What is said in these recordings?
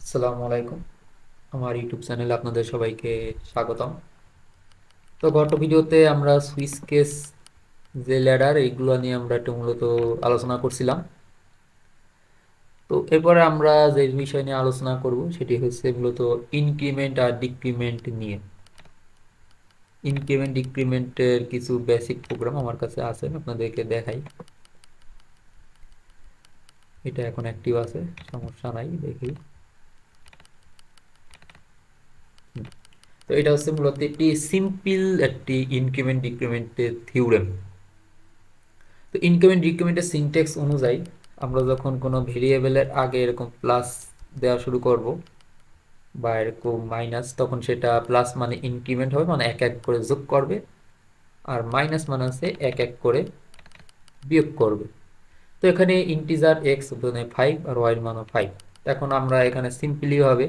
আসসালামু আলাইকুম। আমার ইউটিউব চ্যানেলে আপনাদের সবাইকে স্বাগতম। তো গত ভিডিওতে আমরা সুইচ কেস যে ল্যাডার এইগুলো নিয়ে আমরা একটু মূলত আলোচনা করছিলাম। তো এরপরে আমরা যে বিষয় নিয়ে আলোচনা করব সেটি হচ্ছে মূলত ইনক্রিমেন্ট আর ডিক্রিমেন্ট নিয়ে। ইনক্রিমেন্ট ডিক্রিমেন্টের কিছু বেসিক প্রোগ্রাম আমার কাছে আছে, আপনাদেরকে দেখাই। এটা এখন অ্যাক্টিভ আছে, সমস্যা নাই, দেখি। তো এটা হচ্ছে মূলত একটি সিম্পল একটি ইনক্রিমেন্ট ডিক্রিমেন্টের থিওরেম। তো ইনক্রিমেন্ট ডিক্রিমেন্টের সিনট্যাক্স অনুযায়ী আমরা যখন কোনো ভেরিয়েবলের আগে এরকম প্লাস দেওয়া শুরু করব বা এরকম মাইনাস, তখন সেটা প্লাস মানে ইনক্রিমেন্ট হবে, মানে এক এক করে যোগ করবে, আর মাইনাস মানে হচ্ছে এক এক করে বিয়োগ করবে। তো এখানে ইন্টিজার এক্স মানে 5 আর ওয়াই এর মানও 5। এখন আমরা এখানে সিম্পলি ভাবে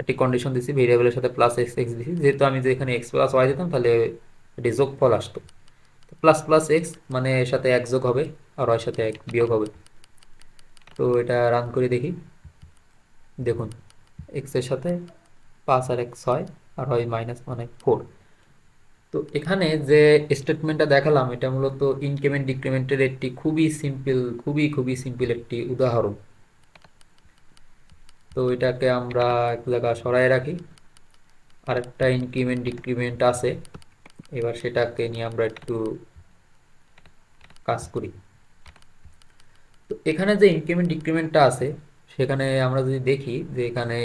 একটি কন্ডিশন দিছি, ভেরিয়েবলের সাথে প্লাস এক্স এক্স দিছি, যেহেতু আমি যে এখানে এক্স প্লাস ওয়াই দিতাম তাহলে এটি যোগফল আসতো। প্লাস প্লাস এক্স মানে এর সাথে এক যোগ হবে আর ওয়াই সাথে এক বিয়োগ হবে। তো এটা রান করে দেখি। দেখুন, এক্স এর সাথে 5 আর 1 6 আর হয় মাইনাস মানে 4। তো এখানে যে স্টেটমেন্টটা দেখালাম এটা মূলত ইনক্রিমেন্ট ডিক্রিমেন্টের একটি খুবই সিম্পল, খুবই সিম্পল একটি উদাহরণ। তো এটাকে আমরা এক জায়গায় সরায় রাখি। আরেকটা ইনক্রিমেন্ট ডিক্রিমেন্ট আছে, এবার সেটাকে নিয়ে আমরা একটু কাজ করি। তো এখানে যে ইনক্রিমেন্ট ডিক্রিমেন্টটা আছে সেখানে আমরা যদি দেখি যে এখানে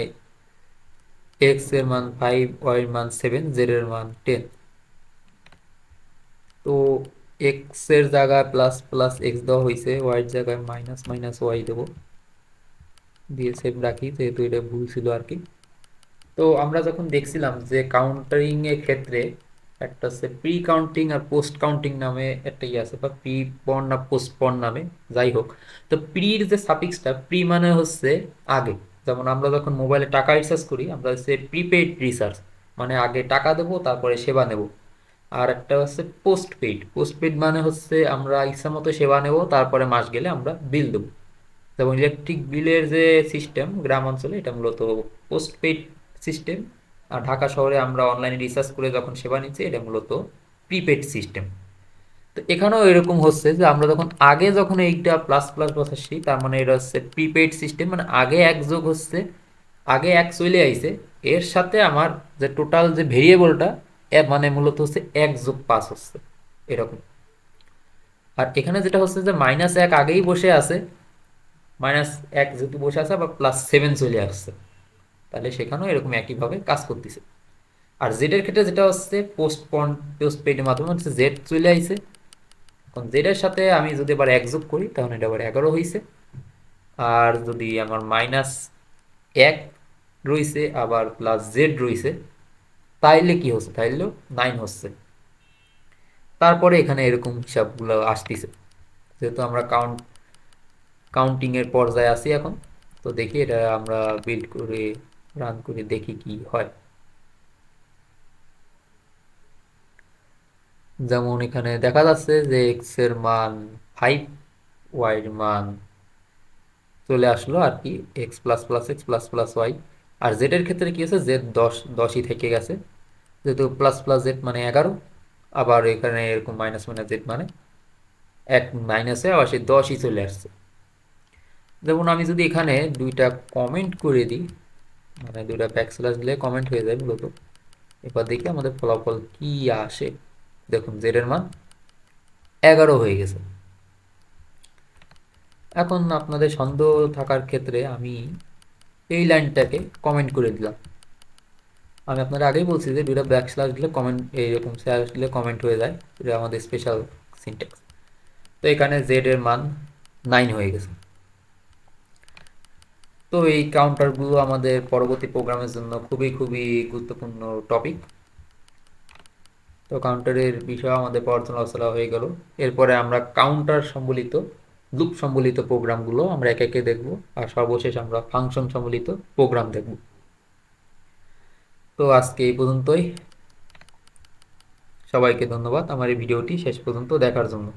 এক্স এর মান 5, ওয়াই এর মান 7, জেড এর মান 10। তো এক্স এর জায়গায় প্লাস প্লাস এক্স দেওয়া হয়েছে, ওয়াই এর জায়গায় মাইনাস মাইনাস ওয়াই দেবো, দিয়ে সেভ রাখি যেহেতু এটা ভুল ছিল আর কি। তো আমরা যখন দেখছিলাম যে কাউন্টারিং এর ক্ষেত্রে একটা হচ্ছে প্রি কাউন্টিং আর পোস্ট কাউন্টিং নামে একটা ইয়ে আছে, বা প্রি পর্ন না পোস্ট পর্ন নামে, যাই হোক। তো প্রির যে সাফিক্সটা, প্রি মানে হচ্ছে আগে। যেমন আমরা যখন মোবাইলে টাকা রিচার্জ করি আমরা হচ্ছে প্রিপেইড রিচার্জ, মানে আগে টাকা দেবো তারপরে সেবা নেব। আর একটা হচ্ছে পোস্ট পেইড, পোস্ট পেইড মানে হচ্ছে আমরা ইচ্ছা মতো সেবা নেব, তারপরে মাস গেলে আমরা বিল দেবো। যেমন ইলেকট্রিক বিলের যে সিস্টেম গ্রাম অঞ্চলে এটা মূলত পোস্ট পেইড সিস্টেম, আর ঢাকা শহরে আমরা অনলাইনে রিসার্চ করে যখন সেবা নিচ্ছি এটা মূলত প্রিপেড সিস্টেম। তো এখানেও এরকম হচ্ছে যে আমরা যখন এইটা প্লাস প্লাস বসাচ্ছি, তার মানে এটা হচ্ছে প্রিপেড সিস্টেম, মানে আগে এক যোগ হচ্ছে, আগে এক চলে আইছে, এর সাথে আমার যে টোটাল যে ভেরিয়েবলটা মানে মূলত হচ্ছে 1+5 হচ্ছে এরকম। আর এখানে যেটা হচ্ছে যে -1 আগেই বসে আছে, -1 যেহেতু বসে আছে আবার +7 চলে আসছে, তাহলে সেখানেও এরকম একইভাবে কাজ করতেছে। আর জেড এর ক্ষেত্রে যেটা হচ্ছে পোস্ট পেইডের মাধ্যমে হচ্ছে জেড চলে আইছে। এখন জেড এর সাথে আমি যদি আবার এক যোগ করি তাহলে এটা আবার 11 হয়েছে। আর যদি আমার -1 রইছে আবার প্লাস জেড রইছে, তাইলে কি হচ্ছে, তাইলেও 9 হচ্ছে। তারপরে এখানে এরকম হিসাবগুলো আসতেছে, যেহেতু আমরা কাউন্টিং এর পর্যায়ে আছি এখন। তো দেখি এটা আমরা বিল্ড করে রান করে দেখি কি হয়। যেমন এখানে দেখা যাচ্ছে যে এক্স এর মান 5, ওয়াই এর মান চলে আসলো আর কি, X plus plus X plus plus Y. আর জেড এর ক্ষেত্রে কি আছে, জেড 10ই থেকে গেছে, যেহেতু প্লাস প্লাস জেড মানে 11। আবার এখানে এরকম মাইনাস মাইনাস জেড মানে এক মাইনাসে আবার সেই 10ই চলে আসছে। যেমন আমি যদি এখানে দুইটা কমেন্ট করে দিই, মানে দুইটা ব্যাকস্ল্যাশ দিলে কমেন্ট হয়ে যায় মূলত। এবার দেখি আমাদের ফলাফল কি আসে। দেখুন জেড এর মান 11 হয়ে গেছে। এখন আপনাদের সন্দেহ থাকার ক্ষেত্রে আমি এই লাইনটাকে কমেন্ট করে দিলাম। আমি আপনারা আগেই বলছি যে দুইটা ব্যাকস্ল্যাশ দিলে কমেন্ট, এইরকম স্ল্যাশ দিলে কমেন্ট হয়ে যায়, এটা আমাদের স্পেশাল সিনট্যাক্স। তো এখানে জেড এর মান 9 হয়ে গেছে। তো এই কাউন্টারগুলো আমাদের পরবর্তী প্রোগ্রামের জন্য খুবই গুরুত্বপূর্ণ টপিক। তো কাউন্টারের বিষয় আমাদের পড়াশোনা আলোচনা হয়ে গেল। এরপরে আমরা কাউন্টার সম্বলিত, লুপ সম্বলিত প্রোগ্রামগুলো আমরা একে একে দেখব, আর সর্বশেষ আমরা ফাংশন সম্বলিত প্রোগ্রাম দেখব। তো আজকে এই পর্যন্তই। সবাইকে ধন্যবাদ আমার এই ভিডিওটি শেষ পর্যন্ত দেখার জন্য।